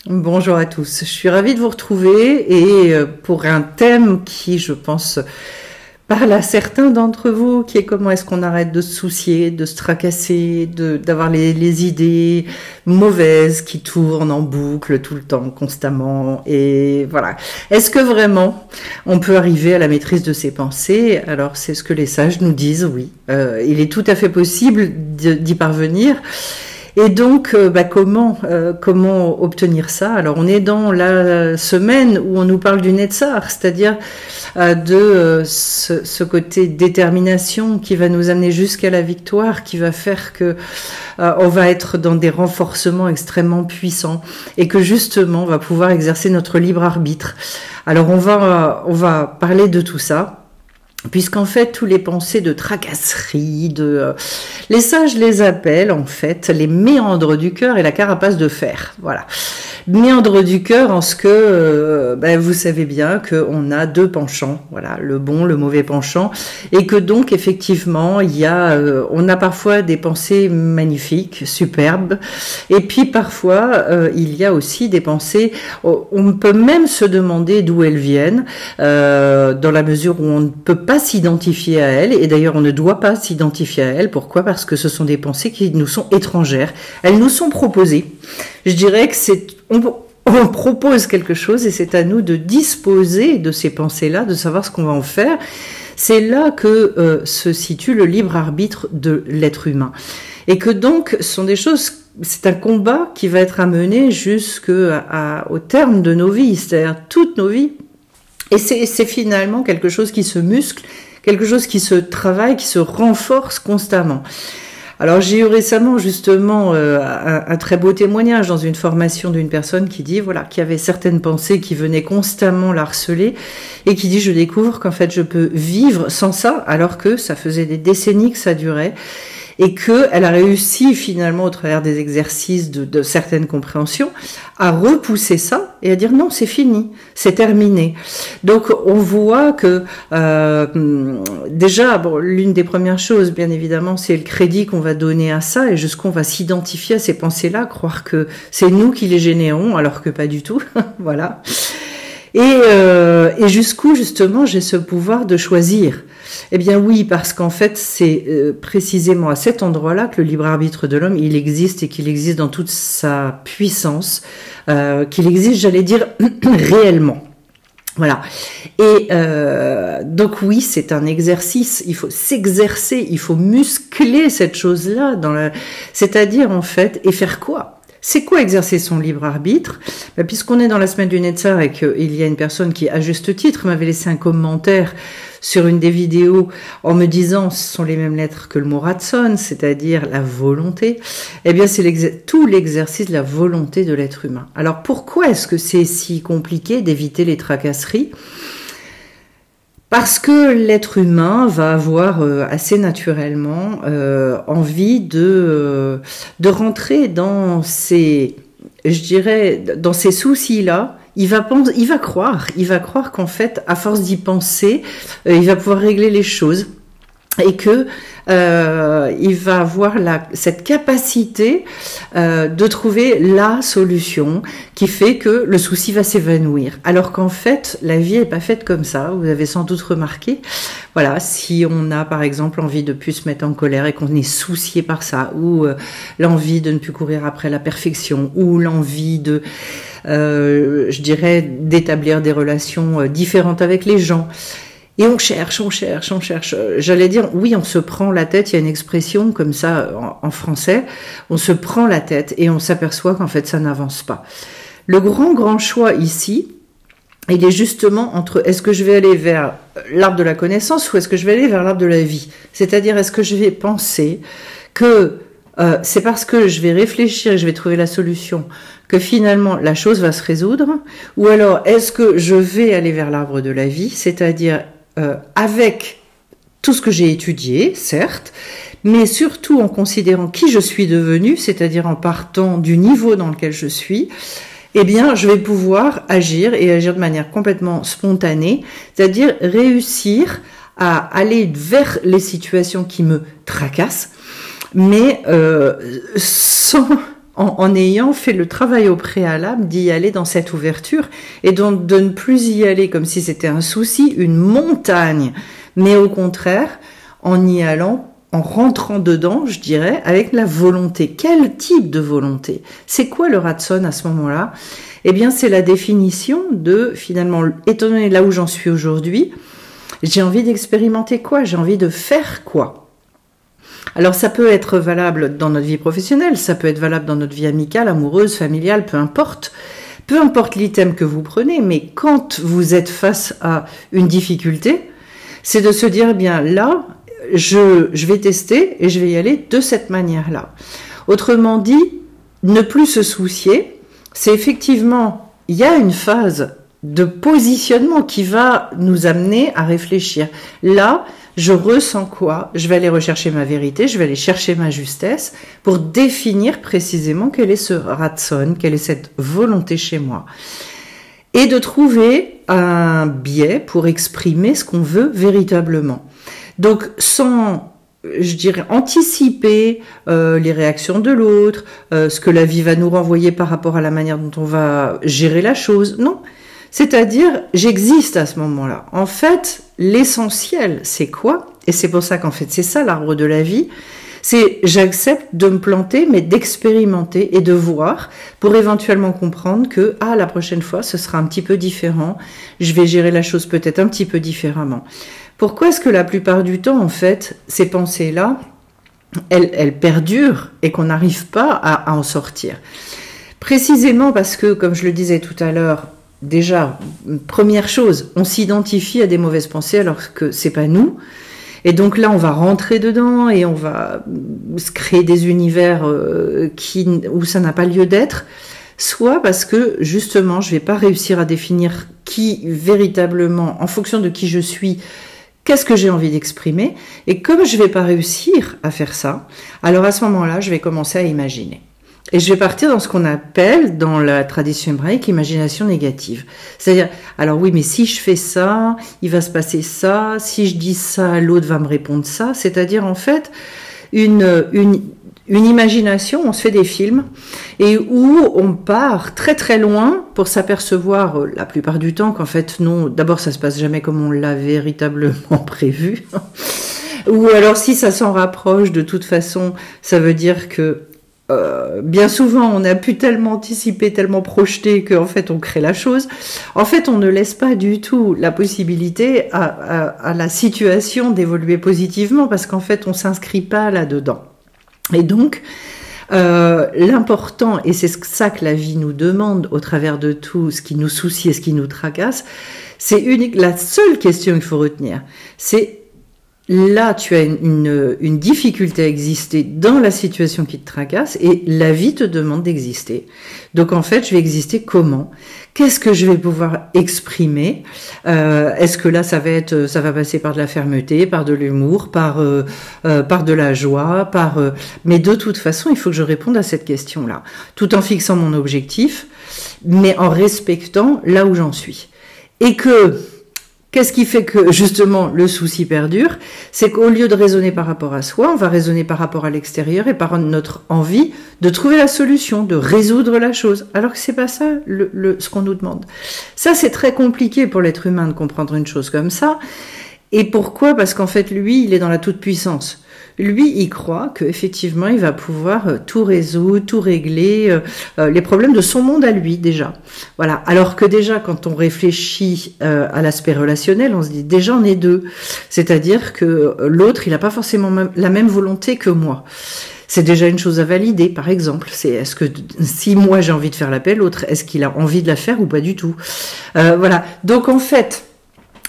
Bonjour à tous, je suis ravie de vous retrouver et pour un thème qui, je pense, parle à certains d'entre vous, qui est comment est-ce qu'on arrête de se soucier, de se tracasser, d'avoir les idées mauvaises qui tournent en boucle tout le temps, constamment. Et voilà. Est-ce que vraiment on peut arriver à la maîtrise de ses pensées? Alors c'est ce que les sages nous disent, oui. Il est tout à fait possible d'y parvenir. Et donc, comment obtenir ça? Alors, on est dans la semaine où on nous parle du Netzar, c'est-à-dire de ce côté détermination qui va nous amener jusqu'à la victoire, qui va faire que on va être dans des renforcements extrêmement puissants et que justement, on va pouvoir exercer notre libre arbitre. Alors, on va parler de tout ça. Puisqu'en fait, tous les pensées de tracasserie, les sages les appellent en fait les méandres du cœur et la carapace de fer. Voilà. Méandres du cœur en ce que vous savez bien qu'on a deux penchants, voilà, le bon, le mauvais penchant, et que donc effectivement on a parfois des pensées magnifiques, superbes, et puis parfois il y a aussi des pensées, on peut même se demander d'où elles viennent, dans la mesure où on ne peut pas s'identifier à elles, et d'ailleurs on ne doit pas s'identifier à elles. Pourquoi? Parce que ce sont des pensées qui nous sont étrangères, elles nous sont proposées. Je dirais que on propose quelque chose et c'est à nous de disposer de ces pensées-là, de savoir ce qu'on va en faire. C'est là que se situe le libre arbitre de l'être humain. Et que donc, ce sont des choses, c'est un combat qui va être amené au terme de nos vies, c'est-à-dire toutes nos vies. Et c'est finalement quelque chose qui se muscle, quelque chose qui se travaille, qui se renforce constamment. Alors j'ai eu récemment justement un très beau témoignage dans une formation d'une personne qui dit qu'il y avait certaines pensées qui venaient constamment la harceler et qui dit je découvre qu'en fait je peux vivre sans ça alors que ça faisait des décennies que ça durait. Et qu'elle a réussi finalement au travers des exercices de certaines compréhensions à repousser ça et à dire non, c'est fini, c'est terminé. Donc on voit que déjà, l'une des premières choses, bien évidemment, c'est le crédit qu'on va donner à ça et jusqu'où on va s'identifier à ces pensées-là, croire que c'est nous qui les générons alors que pas du tout, voilà. Et jusqu'où justement j'ai ce pouvoir de choisir. Eh bien oui, parce qu'en fait c'est précisément à cet endroit-là que le libre arbitre de l'homme il existe et qu'il existe dans toute sa puissance, qu'il existe, j'allais dire, réellement. Voilà. Et donc oui, c'est un exercice. Il faut s'exercer, il faut muscler cette chose-là c'est-à-dire en fait, et faire quoi? C'est quoi exercer son libre arbitre? Puisqu'on est dans la semaine du Netzar et qu'il y a une personne qui, à juste titre, m'avait laissé un commentaire sur une des vidéos en me disant ce sont les mêmes lettres que le mot Ratson, c'est-à-dire la volonté, eh bien c'est tout l'exercice de la volonté de l'être humain. Alors pourquoi est-ce que c'est si compliqué d'éviter les tracasseries? Parce que l'être humain va avoir assez naturellement envie de rentrer dans dans ces soucis-là. Il va croire qu'en fait, à force d'y penser, il va pouvoir régler les choses et que il va avoir cette capacité de trouver la solution qui fait que le souci va s'évanouir. Alors qu'en fait, la vie est pas faite comme ça. Vous avez sans doute remarqué. Voilà, si on a par exemple envie de plus se mettre en colère et qu'on est soucié par ça, ou l'envie de ne plus courir après la perfection, ou l'envie de d'établir des relations différentes avec les gens. Et on cherche. J'allais dire, oui, on se prend la tête. Il y a une expression comme ça en français. On se prend la tête et on s'aperçoit qu'en fait, ça n'avance pas. Le grand choix ici, il est justement entre est-ce que je vais aller vers l'arbre de la connaissance ou est-ce que je vais aller vers l'arbre de la vie? C'est-à-dire, est-ce que je vais penser que c'est parce que je vais réfléchir et je vais trouver la solution que finalement la chose va se résoudre? Ou alors, est-ce que je vais aller vers l'arbre de la vie, c'est-à-dire avec tout ce que j'ai étudié, certes, mais surtout en considérant qui je suis devenue, c'est-à-dire en partant du niveau dans lequel je suis, eh bien, je vais pouvoir agir de manière complètement spontanée, c'est-à-dire réussir à aller vers les situations qui me tracassent, mais sans en ayant fait le travail au préalable d'y aller dans cette ouverture et donc de ne plus y aller comme si c'était un souci, une montagne, mais au contraire, en y allant, en rentrant dedans, je dirais, avec la volonté. Quel type de volonté? C'est quoi le ratson à ce moment-là? Eh bien, c'est la définition de, finalement, étant donné là où j'en suis aujourd'hui, j'ai envie d'expérimenter quoi? J'ai envie de faire quoi? Alors, ça peut être valable dans notre vie professionnelle, ça peut être valable dans notre vie amicale, amoureuse, familiale, peu importe. Peu importe l'item que vous prenez, mais quand vous êtes face à une difficulté, c'est de se dire, eh bien là, je vais tester et je vais y aller de cette manière-là. Autrement dit, ne plus se soucier, c'est effectivement, il y a une phase de positionnement qui va nous amener à réfléchir. Là, je ressens quoi? Je vais aller rechercher ma vérité, je vais aller chercher ma justesse pour définir précisément quel est ce ratson, quelle est cette volonté chez moi. Et de trouver un biais pour exprimer ce qu'on veut véritablement. Donc, sans, je dirais, anticiper les réactions de l'autre, ce que la vie va nous renvoyer par rapport à la manière dont on va gérer la chose, non. C'est-à-dire, j'existe à ce moment-là. En fait, l'essentiel, c'est quoi? Et c'est pour ça qu'en fait, c'est ça l'arbre de la vie. C'est j'accepte de me planter, mais d'expérimenter et de voir pour éventuellement comprendre que la prochaine fois, ce sera un petit peu différent. Je vais gérer la chose peut-être un petit peu différemment. Pourquoi est-ce que la plupart du temps, en fait, ces pensées-là, elles perdurent et qu'on n'arrive pas à en sortir? Précisément parce que, comme je le disais tout à l'heure, déjà, première chose, on s'identifie à des mauvaises pensées alors que c'est pas nous. Et donc là, on va rentrer dedans et on va se créer des univers où ça n'a pas lieu d'être. Soit parce que, justement, je vais pas réussir à définir qui véritablement, en fonction de qui je suis, qu'est-ce que j'ai envie d'exprimer. Et comme je vais pas réussir à faire ça, alors à ce moment-là, je vais commencer à imaginer. Et je vais partir dans ce qu'on appelle, dans la tradition hébraïque, imagination négative. C'est-à-dire, alors oui, mais si je fais ça, il va se passer ça, si je dis ça, l'autre va me répondre ça. C'est-à-dire, en fait, une imagination, on se fait des films, et où on part très très loin pour s'apercevoir, la plupart du temps, qu'en fait, non, d'abord, ça se passe jamais comme on l'a véritablement prévu. Ou alors, si ça s'en rapproche, de toute façon, ça veut dire que bien souvent, on a pu tellement anticiper, tellement projeter qu'en fait, on crée la chose. En fait, on ne laisse pas du tout la possibilité à la situation d'évoluer positivement parce qu'en fait, on s'inscrit pas là-dedans. Et donc, l'important, et c'est ça que la vie nous demande au travers de tout ce qui nous soucie et ce qui nous tracasse, c'est la seule question qu'il faut retenir, c'est là, tu as une difficulté à exister dans la situation qui te tracasse et la vie te demande d'exister. Donc en fait, je vais exister comment? Qu'est-ce que je vais pouvoir exprimer? Est-ce que là, ça va passer par de la fermeté, par de l'humour, par de la joie, mais de toute façon, il faut que je réponde à cette question-là, tout en fixant mon objectif, mais en respectant là où j'en suis. Et qu'est-ce qui fait que, justement, le souci perdure? C'est qu'au lieu de raisonner par rapport à soi, on va raisonner par rapport à l'extérieur et par notre envie de trouver la solution, de résoudre la chose. Alors que c'est pas ça, ce qu'on nous demande. Ça, c'est très compliqué pour l'être humain de comprendre une chose comme ça. Et pourquoi? Parce qu'en fait, lui, il est dans la toute-puissance. Lui, il croit qu'effectivement, il va pouvoir tout résoudre, tout régler, les problèmes de son monde à lui, déjà. Voilà. Alors que déjà, quand on réfléchit à l'aspect relationnel, on se dit, déjà, on est deux. C'est-à-dire que l'autre, il n'a pas forcément la même volonté que moi. C'est déjà une chose à valider, par exemple. Est-ce que, si moi j'ai envie de faire l'appel, l'autre, est-ce qu'il a envie de la faire ou pas du tout? Voilà. Donc, en fait,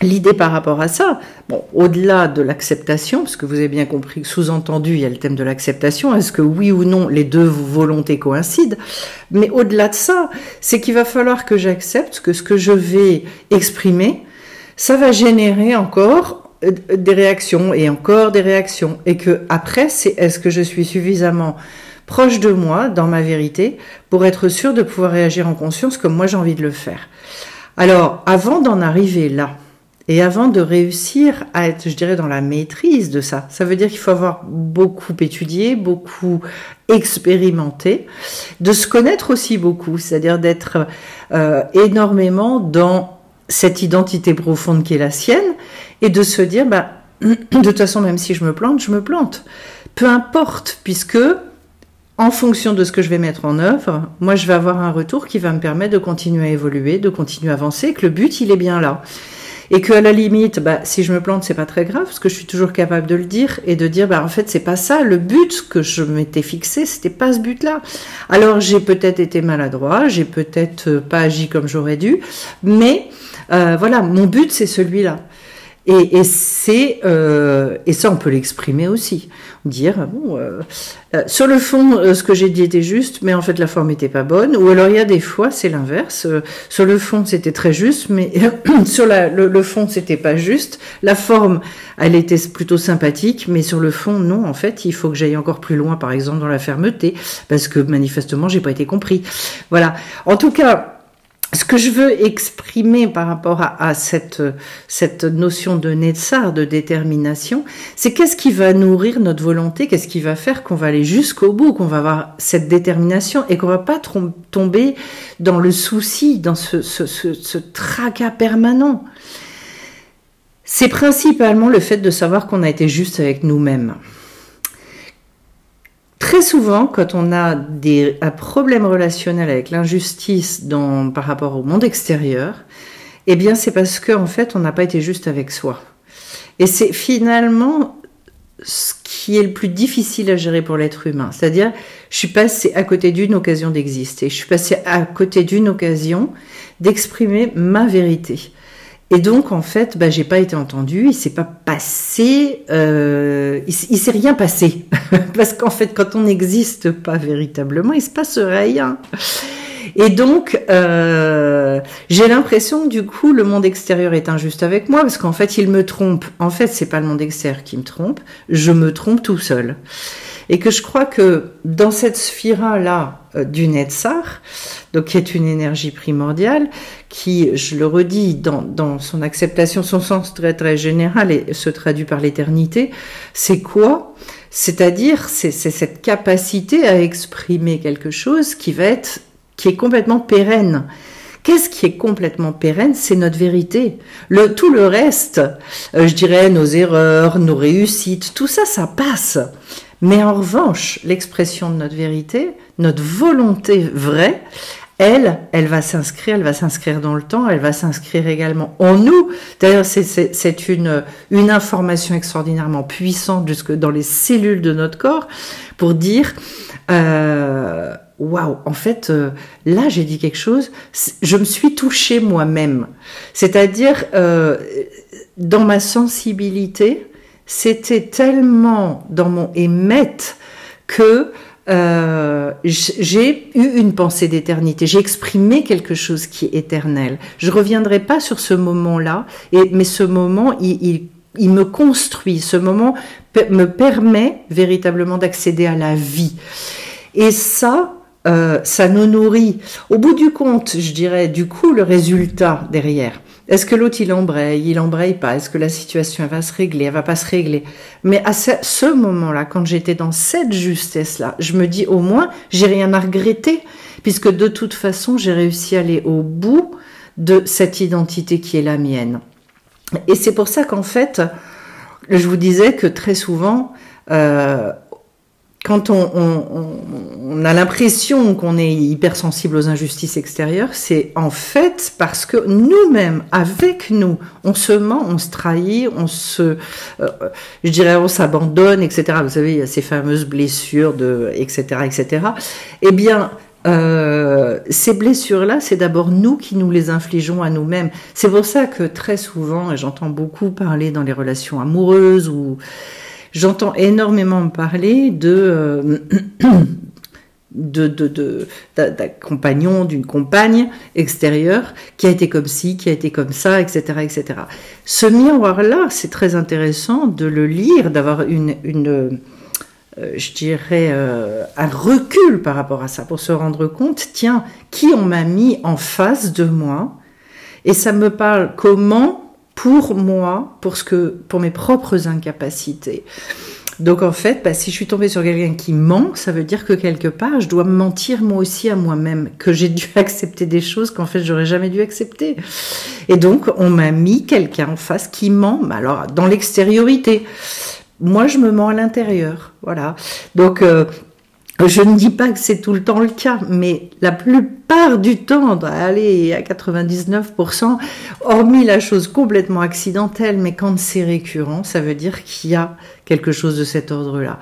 l'idée par rapport à ça, bon, au-delà de l'acceptation, parce que vous avez bien compris que sous-entendu, il y a le thème de l'acceptation, est-ce que oui ou non, les deux volontés coïncident? Mais au-delà de ça, c'est qu'il va falloir que j'accepte que ce que je vais exprimer, ça va générer encore des réactions et encore des réactions. Et que après, est-ce que je suis suffisamment proche de moi, dans ma vérité, pour être sûr de pouvoir réagir en conscience comme moi j'ai envie de le faire? Alors, avant d'en arriver là, Et avant de réussir à être, je dirais, dans la maîtrise de ça, ça veut dire qu'il faut avoir beaucoup étudié, beaucoup expérimenté, de se connaître aussi beaucoup, c'est-à-dire d'être énormément dans cette identité profonde qui est la sienne, et de se dire, bah, de toute façon, même si je me plante, je me plante. Peu importe, puisque en fonction de ce que je vais mettre en œuvre, moi je vais avoir un retour qui va me permettre de continuer à évoluer, de continuer à avancer, que le but il est bien là. Et que à la limite, bah, si je me plante, c'est pas très grave, parce que je suis toujours capable de le dire et de dire, bah, en fait, c'est pas ça. Le but que je m'étais fixé, c'était pas ce but-là. Alors, j'ai peut-être été maladroit, j'ai peut-être pas agi comme j'aurais dû, mais voilà, mon but, c'est celui-là. Et ça, on peut l'exprimer aussi. Dire, bon, sur le fond, ce que j'ai dit était juste, mais en fait, la forme était pas bonne. Ou alors, il y a des fois, c'est l'inverse. Sur le fond, c'était très juste, mais sur le fond, c'était pas juste. La forme, elle était plutôt sympathique, mais sur le fond, non. En fait, il faut que j'aille encore plus loin, par exemple, dans la fermeté, parce que manifestement, j'ai pas été compris. Voilà. En tout cas, ce que je veux exprimer par rapport à cette notion de Netzar, de détermination, c'est qu'est-ce qui va nourrir notre volonté, qu'est-ce qui va faire qu'on va aller jusqu'au bout, qu'on va avoir cette détermination et qu'on va pas tomber dans le souci, dans ce tracas permanent. C'est principalement le fait de savoir qu'on a été juste avec nous-mêmes. Très souvent, quand on a un problème relationnel avec l'injustice par rapport au monde extérieur, eh bien, c'est parce qu'en fait, on n'a pas été juste avec soi. Et c'est finalement ce qui est le plus difficile à gérer pour l'être humain. C'est-à-dire, je suis passée à côté d'une occasion d'exister. Je suis passée à côté d'une occasion d'exprimer ma vérité. Et donc, en fait, bah, j'ai pas été entendue, il s'est pas passé, il s'est rien passé. Parce qu'en fait, quand on n'existe pas véritablement, il se passe rien. Et donc, j'ai l'impression que du coup, le monde extérieur est injuste avec moi, parce qu'en fait, il me trompe. En fait, c'est pas le monde extérieur qui me trompe, je me trompe tout seul. Et que je crois que dans cette sphère-là du Netzar, donc qui est une énergie primordiale, qui, je le redis, dans son acceptation, son sens très très général et se traduit par l'éternité, c'est quoi ? C'est-à-dire, c'est cette capacité à exprimer quelque chose qui est complètement pérenne. Qu'est-ce qui est complètement pérenne? C'est notre vérité. Tout le reste, je dirais nos erreurs, nos réussites, tout ça, ça passe. Mais en revanche, l'expression de notre vérité, notre volonté vraie, elle va s'inscrire dans le temps, elle va s'inscrire également en nous. D'ailleurs, c'est une information extraordinairement puissante jusque dans les cellules de notre corps pour dire waouh, en fait, là, j'ai dit quelque chose, je me suis touchée moi-même. C'est-à-dire, dans ma sensibilité, c'était tellement dans mon émette que j'ai eu une pensée d'éternité, j'ai exprimé quelque chose qui est éternel. Je reviendrai pas sur ce moment-là, mais ce moment, il me construit, ce moment me permet véritablement d'accéder à la vie. Et ça nous nourrit. Au bout du compte, je dirais, du coup, le résultat derrière. Est-ce que l'autre, il embraye pas? Est-ce que la situation, elle va se régler, elle va pas se régler? Mais à ce moment-là, quand j'étais dans cette justesse-là, je me dis, au moins, j'ai rien à regretter, puisque de toute façon, j'ai réussi à aller au bout de cette identité qui est la mienne. Et c'est pour ça qu'en fait, je vous disais que très souvent, quand on a l'impression qu'on est hypersensible aux injustices extérieures, c'est en fait parce que nous-mêmes, avec nous, on se ment, on se trahit, je dirais, on s'abandonne, etc. Vous savez, il y a ces fameuses blessures etc., etc. Eh bien, ces blessures-là, c'est d'abord nous qui nous les infligeons à nous-mêmes. C'est pour ça que très souvent, et j'entends beaucoup parler dans les relations amoureuses ou j'entends énormément parler d'un compagnon, d'une compagne extérieure qui a été comme ci, qui a été comme ça, etc., etc. Ce miroir-là, c'est très intéressant de le lire, d'avoir je dirais, un recul par rapport à ça, pour se rendre compte, tiens, qui on m'a mis en face de moi, et ça me parle comment pour moi, pour mes propres incapacités. Donc en fait, si je suis tombée sur quelqu'un qui ment, ça veut dire que quelque part, je dois me mentir moi aussi à moi-même, que j'ai dû accepter des choses qu'en fait, j'aurais jamais dû accepter. Et donc, on m'a mis quelqu'un en face qui ment, mais alors dans l'extériorité. Moi, je me mens à l'intérieur, voilà. Donc, je ne dis pas que c'est tout le temps le cas, mais la plupart du temps, allez, à 99%, hormis la chose complètement accidentelle, mais quand c'est récurrent, ça veut dire qu'il y a quelque chose de cet ordre-là.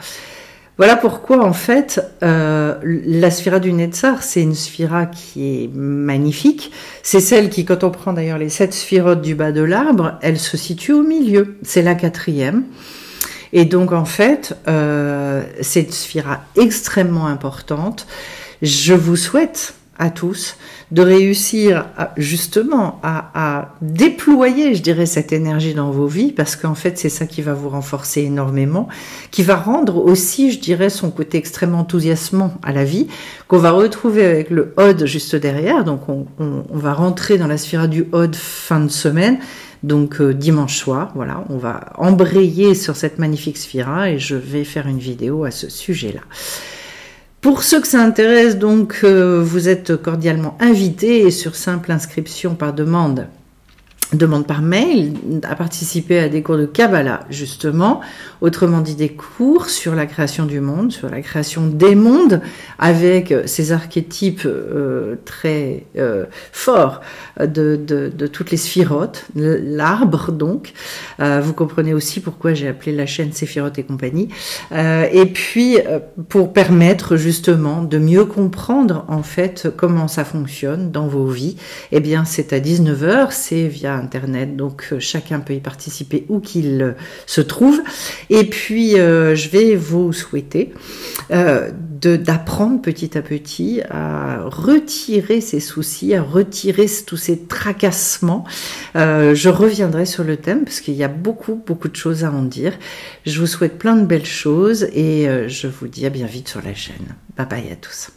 Voilà pourquoi, en fait, la sphira du Netzar, c'est une sphira qui est magnifique. C'est celle qui, quand on prend d'ailleurs les 7 sphirotes du bas de l'arbre, elle se situe au milieu. C'est la 4e. Et donc, en fait, c'est une sphira extrêmement importante. Je vous souhaite à tous de réussir justement à déployer, je dirais, cette énergie dans vos vies, parce qu'en fait, c'est ça qui va vous renforcer énormément, qui va rendre aussi, je dirais, son côté extrêmement enthousiasmant à la vie, qu'on va retrouver avec le Hod juste derrière. Donc, on va rentrer dans la sphira du Hod fin de semaine. Donc dimanche soir, voilà, on va embrayer sur cette magnifique sphira et je vais faire une vidéo à ce sujet-là. Pour ceux que ça intéresse, donc, vous êtes cordialement invités et sur simple inscription par demande par mail à participer à des cours de Kabbalah, justement, autrement dit des cours sur la création du monde, sur la création des mondes, avec ces archétypes très forts de toutes les sphirotes, l'arbre donc. Vous comprenez aussi pourquoi j'ai appelé la chaîne Séphiroth et compagnie. Et puis, pour permettre justement de mieux comprendre en fait comment ça fonctionne dans vos vies, eh bien c'est à 19h, c'est via Internet, donc chacun peut y participer où qu'il se trouve. Et puis, je vais vous souhaiter d'apprendre petit à petit à retirer ces soucis, à retirer tous ces tracassements. Je reviendrai sur le thème parce qu'il y a beaucoup de choses à en dire. Je vous souhaite plein de belles choses et je vous dis à bien vite sur la chaîne. Bye bye à tous.